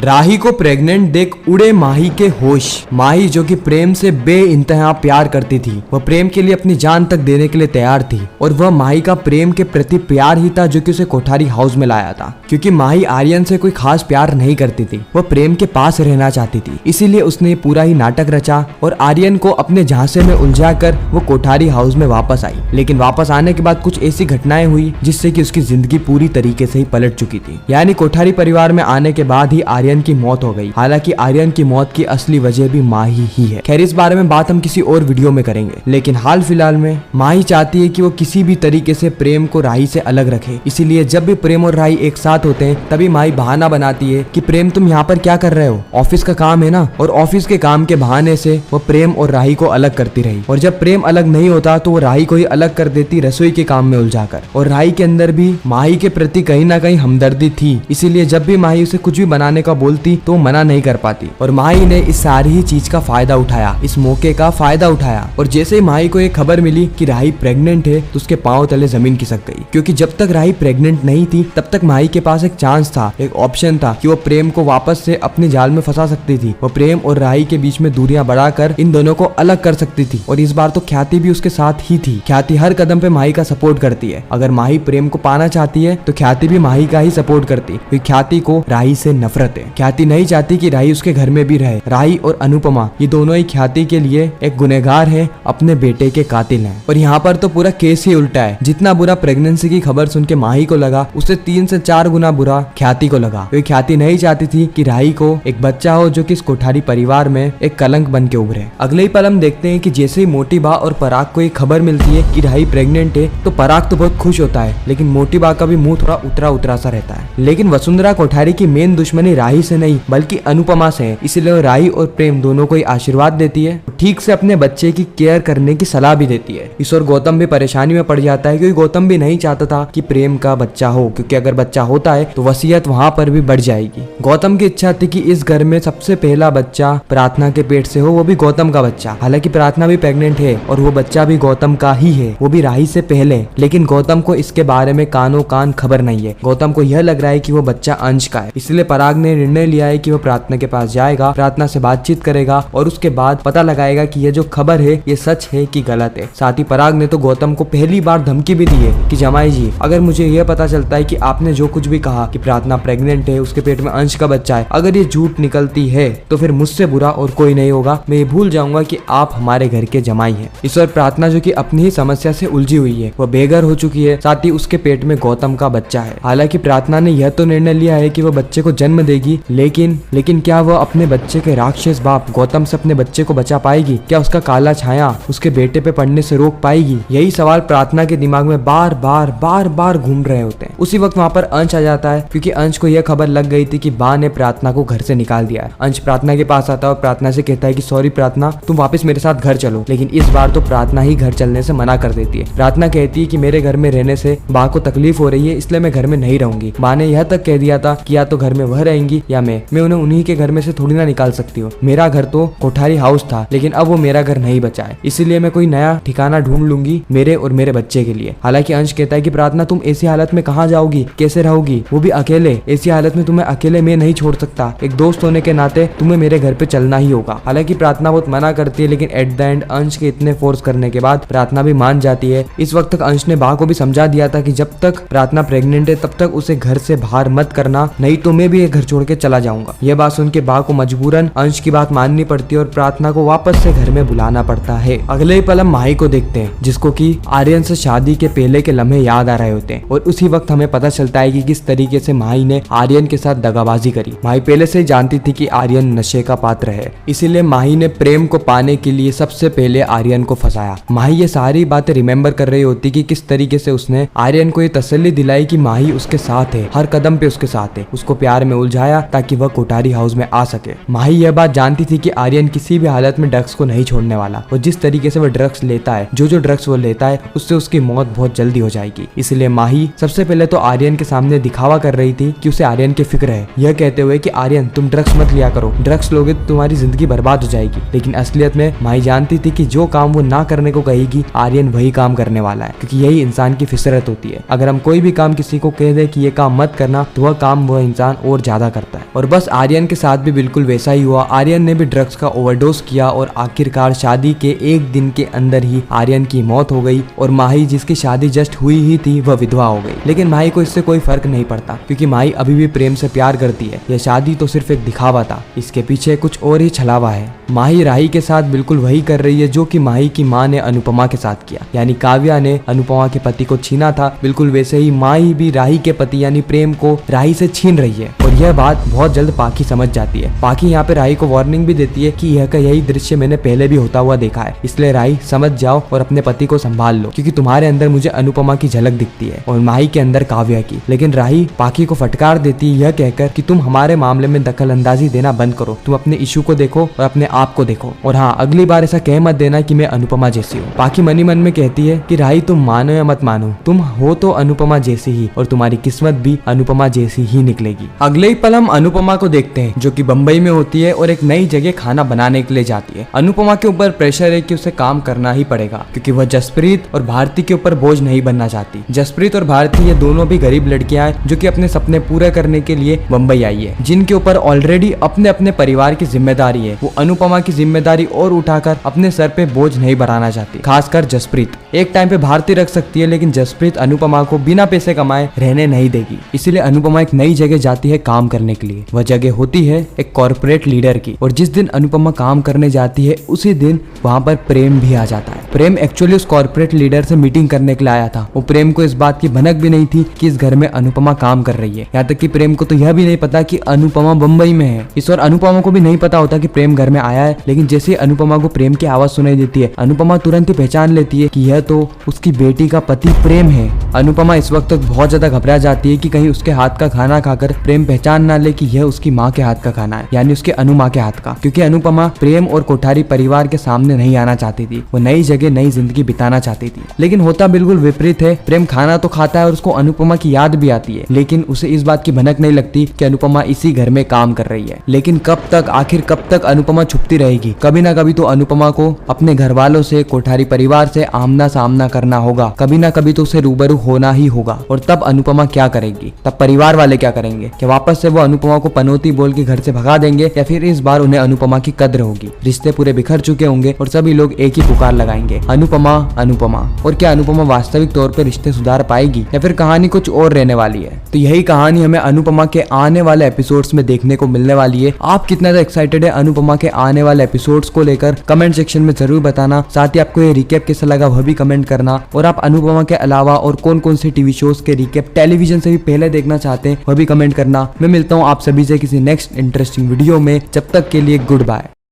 राही को प्रेग्नेंट देख उड़े माही के होश। माही जो कि प्रेम से बेइंतहा प्यार करती थी, वह प्रेम के लिए अपनी जान तक देने के लिए तैयार थी और वह माही का प्रेम के प्रति प्यार ही था जो कि उसे कोठारी हाउस में लाया था। क्योंकि माही आर्यन से कोई खास प्यार नहीं करती थी, वह प्रेम के पास रहना चाहती थी, इसीलिए उसने पूरा ही नाटक रचा और आर्यन को अपने झांसे में उलझा कर वो कोठारी हाउस में वापस आई। लेकिन वापस आने के बाद कुछ ऐसी घटनाएं हुई जिससे कि उसकी जिंदगी पूरी तरीके से ही पलट चुकी थी। यानी कोठारी परिवार में आने के बाद ही आर्यन की मौत हो गई। हालांकि आर्यन की मौत की असली वजह भी माही ही है। खैर, इस बारे में बात हम किसी और वीडियो में करेंगे। लेकिन हाल फिलहाल में माही चाहती है कि वो किसी भी तरीके से प्रेम को राही से अलग रखे। इसीलिए जब भी प्रेम और राही एक साथ होते हैं तभी माही बहाना बनाती है कि प्रेम तुम यहाँ पर क्या कर रहे हो, ऑफिस का काम है ना। और ऑफिस के काम के बहाने से वो प्रेम और राही को अलग करती रही। और जब प्रेम अलग नहीं होता तो वो राही को ही अलग कर देती रसोई के काम में उलझाकर। और राही के अंदर भी माही के प्रति कहीं ना कहीं हमदर्दी थी, इसीलिए जब भी माही उसे कुछ भी बनाने का बोलती तो मना नहीं कर पाती। और माही ने इस सारी ही चीज का फायदा उठाया, इस मौके का फायदा उठाया। और जैसे ही माही को एक खबर मिली कि राही प्रेग्नेंट है तो उसके पांव तले जमीन खिसक गई। क्योंकि जब तक राही प्रेग्नेंट नहीं थी तब तक माही के पास एक चांस था, एक ऑप्शन था कि वो प्रेम को वापस से अपने जाल में फंसा सकती थी। वो प्रेम और राही के बीच में दूरियां बढ़ाकर इन दोनों को अलग कर सकती थी। और इस बार तो ख्याति भी उसके साथ ही थी। ख्याति हर कदम पे माही का सपोर्ट करती है। अगर माही प्रेम को पाना चाहती है तो ख्याति भी माही का ही सपोर्ट करती, क्योंकि ख्याति को राही से नफरत है। ख्याति नहीं चाहती कि राही उसके घर में भी रहे। राही और अनुपमा ये दोनों ही ख्याति के लिए एक गुनहगार है, अपने बेटे के कातिल हैं। और यहाँ पर तो पूरा केस ही उल्टा है। जितना बुरा प्रेगनेंसी की खबर सुन के माही को लगा, उससे 3 से 4 गुना बुरा ख्याति को लगा। क्योंकि ख्याति नहीं चाहती थी कि राही को एक बच्चा हो जो कि इस कोठारी परिवार में एक कलंक बन के उभरे। अगले ही पल हम देखते हैं कि जैसे ही मोटी बा और पराग को एक खबर मिलती है कि राही प्रेग्नेंट है तो पराग तो बहुत खुश होता है, लेकिन मोटी बा का भी मुंह थोड़ा उतरा उतरा सा रहता है। लेकिन वसुंधरा कोठारी की मेन दुश्मनी राही से नहीं बल्कि अनुपमा से है, इसलिए राही और प्रेम दोनों को ही आशीर्वाद देती है, ठीक से अपने बच्चे की केयर करने की सलाह भी देती है। इस और गौतम भी परेशानी में पड़ जाता है, क्योंकि गौतम भी नहीं चाहता था कि प्रेम का बच्चा हो, क्योंकि अगर बच्चा होता है तो वसीयत वहाँ पर भी बढ़ जाएगी। गौतम की इच्छा थी कि इस घर में सबसे पहला बच्चा प्रार्थना के पेट से हो, वो भी गौतम का बच्चा। हालांकि प्रार्थना भी प्रेग्नेंट है और वो बच्चा भी गौतम का ही है, वो भी राही से पहले। लेकिन गौतम को इसके बारे में कानो कान खबर नहीं है। गौतम को यह लग रहा है कि वो बच्चा अंश का है, इसलिए पराग ने निर्णय लिया है कि वो प्रार्थना के पास जाएगा, प्रार्थना से बातचीत करेगा और उसके बाद पता लगाएगा कि ये जो खबर है ये सच है कि गलत है। साथ ही पराग ने तो गौतम को पहली बार धमकी भी दी है कि जमाई जी, अगर मुझे यह पता चलता है कि आपने जो कुछ भी कहा कि प्रार्थना प्रेग्नेंट है, उसके पेट में अंश का बच्चा है, अगर ये झूठ निकलती है तो फिर मुझसे बुरा और कोई नहीं होगा। मैं ये भूल जाऊंगा कि आप हमारे घर के जमाई हैं। इस और प्रार्थना जो कि अपनी ही समस्या से उलझी हुई है, वह बेघर हो चुकी है, साथ ही उसके पेट में गौतम का बच्चा है। हालांकि प्रार्थना ने यह तो निर्णय लिया है कि वह बच्चे को जन्म देगी, लेकिन क्या वह अपने बच्चे के राक्षस बाप गौतम से अपने बच्चे को बचा पाएगी? क्या उसका काला छाया उसके बेटे पे पड़ने से रोक पाएगी? यही सवाल प्रार्थना के दिमाग में बार बार घूम रहे होते हैं। उसी वक्त वहाँ पर अंश आ जाता है, क्योंकि अंश को यह खबर लग गई थी कि बा ने प्रार्थना को घर से निकाल दिया है। अंश प्रार्थना के पास आता है और प्रार्थना से कहता है कि सॉरी प्रार्थना, तुम वापस मेरे साथ घर चलो। लेकिन इस बार तो प्रार्थना ही घर चलने से मना कर देती है। प्रार्थना कहती है कि मेरे घर में रहने से बा को तकलीफ हो रही है, इसलिए मैं घर में नहीं रहूंगी। बा ने यह तक कह दिया था कि या तो घर में वह रहेंगी या मैं उन्हें उन्हीं के घर में से थोड़ी ना निकाल सकती हूँ। मेरा घर तो कोठारी हाउस था, लेकिन अब वो मेरा घर नहीं बचा है, इसीलिए मैं कोई नया ठिकाना ढूंढ लूंगी मेरे और मेरे बच्चे के लिए। हालांकि अंश कहता है कि प्रार्थना, तुम ऐसी हालत में कहाँ जाओगी, कैसे रहोगी, वो भी अकेले? ऐसी हालत में तुम्हें अकेले मैं नहीं छोड़ सकता, एक दोस्त होने के नाते तुम्हें मेरे घर पे चलना ही होगा। हालांकि प्रार्थना बहुत मना करती है, लेकिन एट द एंड अंश के इतने फोर्स करने के बाद प्रार्थना भी मान जाती है। इस वक्त तक अंश ने बा को भी समझा दिया था कि जब तक प्रार्थना प्रेग्नेंट है तब तक उसे घर से बाहर मत करना, नहीं तो मैं भी ये घर छोड़ के चला जाऊंगा। यह बात सुन के बा को मजबूरन अंश की बात माननी पड़ती है और प्रार्थना को वापस से घर में बुलाना पड़ता है। अगले ही पल हम माही को देखते हैं, जिसको कि आर्यन से शादी के पहले के लम्हे याद आ रहे होते हैं। और उसी वक्त हमें पता चलता है कि किस तरीके से माही ने आर्यन के साथ दगाबाजी करी। माही पहले से जानती थी कि आर्यन नशे का पात्र है, इसीलिए माही ने प्रेम को पाने के लिए सबसे पहले आर्यन को फंसाया। माही ये सारी बातें रिमेम्बर कर रही होती कि किस तरीके से उसने आर्यन को ये तसल्ली दिलाई कि माही उसके साथ है, हर कदम पे उसके साथ है, उसको प्यार में उलझाया ताकि वह कोठारी हाउस में आ सके। माही यह बात जानती थी कि आर्यन किसी भी हालत में ड्रग्स को नहीं छोड़ने वाला, और जिस तरीके से वह ड्रग्स लेता है, जो ड्रग्स वो लेता है, उससे उसकी मौत बहुत जल्दी हो जाएगी। इसलिए माही सबसे पहले तो आर्यन के सामने दिखावा कर रही थी कि उसे आर्यन की फिक्र है, यह कहते हुए कि आर्यन तुम ड्रग्स मत लिया करो, ड्रग्स लोगे तो तुम्हारी जिंदगी बर्बाद हो जाएगी। लेकिन असलियत में माही जानती थी कि जो काम वो ना करने को कहेगी आर्यन वही काम करने वाला है, क्योंकि यही इंसान की फितरत होती है। अगर हम कोई भी काम किसी को कह दे कि ये काम मत करना, तो वह काम वह इंसान और ज्यादा करता है। लगता है। और बस आर्यन के साथ भी बिल्कुल वैसा ही हुआ। आर्यन ने भी ड्रग्स का ओवरडोज किया और आखिरकार शादी के एक दिन के अंदर ही आर्यन की मौत हो गई और माही जिसकी शादी जस्ट हुई ही थी वह विधवा हो गई। लेकिन माही को इससे कोई फर्क नहीं पड़ता क्योंकि माही अभी भी प्रेम से प्यार करती है। यह शादी तो सिर्फ एक दिखावा था, इसके पीछे कुछ और ही छलावा है। माही राही के साथ बिल्कुल वही कर रही है जो कि माही की माँ ने अनुपमा के साथ किया, यानी काव्या ने अनुपमा के पति को छीना था, बिल्कुल वैसे ही माही भी राही के पति यानी प्रेम को राही से छीन रही है। और यह बात बहुत जल्द पाखी समझ जाती है। पाखी यहाँ पे राही को वार्निंग भी देती है कि यह का यही दृश्य मैंने पहले भी होता हुआ देखा है, इसलिए राही समझ जाओ और अपने पति को संभाल लो क्योंकि तुम्हारे अंदर मुझे अनुपमा की झलक दिखती है और माही के अंदर काव्या की। लेकिन राही पाखी को फटकार देती है यह कहकर कि तुम हमारे मामले में दखल अंदाजी देना बंद करो, तुम अपने इशू को देखो और अपने आप को देखो, और हाँ अगली बार ऐसा कह मत देना कि मैं अनुपमा जैसी हूँ। पाखी मनी मन में कहती है कि राही तुम मानो या मत मानो, तुम हो तो अनुपमा जैसी ही और तुम्हारी किस्मत भी अनुपमा जैसी ही निकलेगी। अगले ही पल हम अनुपमा को देखते हैं जो कि बंबई में होती है और एक नई जगह खाना बनाने के लिए जाती है। अनुपमा के ऊपर प्रेशर है कि उसे काम करना ही पड़ेगा क्योंकि वह जसप्रीत और भारती के ऊपर बोझ नहीं बनना चाहती। जसप्रीत और भारती ये दोनों भी गरीब लड़कियां हैं जो कि अपने सपने पूरे करने के लिए बंबई आई है, जिनके ऊपर ऑलरेडी अपने अपने परिवार की जिम्मेदारी है। वो अनुपमा की जिम्मेदारी और उठाकर अपने सर पे बोझ नहीं बढ़ाना चाहती। खासकर जसप्रीत एक टाइम पे भारती रख सकती है लेकिन जसप्रीत अनुपमा को बिना पैसे कमाए रहने नहीं देगी। इसीलिए अनुपमा एक नई जगह जाती है काम करने के लिए। वह जगह होती है एक कॉर्पोरेट लीडर की और जिस दिन अनुपमा काम करने जाती है उसी दिन वहाँ पर प्रेम भी आ जाता है। प्रेम एक्चुअली उस कॉर्पोरेट लीडर से मीटिंग करने के लिए आया था। वो प्रेम को इस बात की भनक भी नहीं थी कि इस घर में अनुपमा काम कर रही है। यहाँ तक कि प्रेम को तो यह भी नहीं पता कि अनुपमा बंबई में है। इस और अनुपमा को भी नहीं पता होता कि प्रेम घर में आया है। लेकिन जैसे अनुपमा को प्रेम की आवाज सुनाई देती है अनुपमा तुरंत ही पहचान लेती है कि यह तो उसकी बेटी का पति प्रेम है। अनुपमा इस वक्त तक बहुत ज्यादा घबरा जाती है कि कहीं उसके हाथ का खाना खाकर प्रेम पहचान ना ले कि यह उसकी माँ के हाथ का खाना है, यानी उसके अनुमा के हाथ का। क्योंकि अनुपमा प्रेम और कोठारी परिवार के सामने नहीं आना चाहती थी, वो नई जगह नई जिंदगी बिताना चाहती थी। लेकिन होता बिल्कुल विपरीत है। प्रेम खाना तो खाता है और उसको अनुपमा की याद भी आती है, लेकिन उसे इस बात की भनक नहीं लगती कि अनुपमा इसी घर में काम कर रही है। लेकिन कब तक, आखिर कब तक अनुपमा छुपती रहेगी? कभी ना कभी तो अनुपमा को अपने घर वालों से, कोठारी परिवार से आमना सामना करना होगा। कभी ना कभी तो उसे रूबरू होना ही होगा। और तब अनुपमा क्या करेगी? तब परिवार वाले क्या करेंगे? क्या वापस से वो अनुपमा को पनौती बोल के घर से भगा देंगे या फिर इस बार उन्हें अनुपमा की कद्र होगी? रिश्ते पूरे बिखर चुके होंगे और सभी लोग एक ही पुकार लगाएंगे, अनुपमा अनुपमा। और क्या अनुपमा वास्तविक तौर पर रिश्ते सुधार पाएगी या फिर कहानी कुछ और रहने वाली है? तो यही कहानी हमें अनुपमा के आने वाले एपिसोड्स में देखने को मिलने वाली है। आप कितना ज्यादा एक्साइटेड है अनुपमा के आने वाले एपिसोड्स को लेकर? कमेंट सेक्शन में जरूर बताना। साथ ही आपको ये रिकैप कैसा लगा वह भी कमेंट करना। और आप अनुपमा के अलावा और कौन कौन से टीवी शोज के रिकैप टेलीविजन से भी पहले देखना चाहते हैं वह भी कमेंट करना। मैं मिलता हूँ आप सभी से किसी नेक्स्ट इंटरेस्टिंग वीडियो में। जब तक के लिए गुड बाय।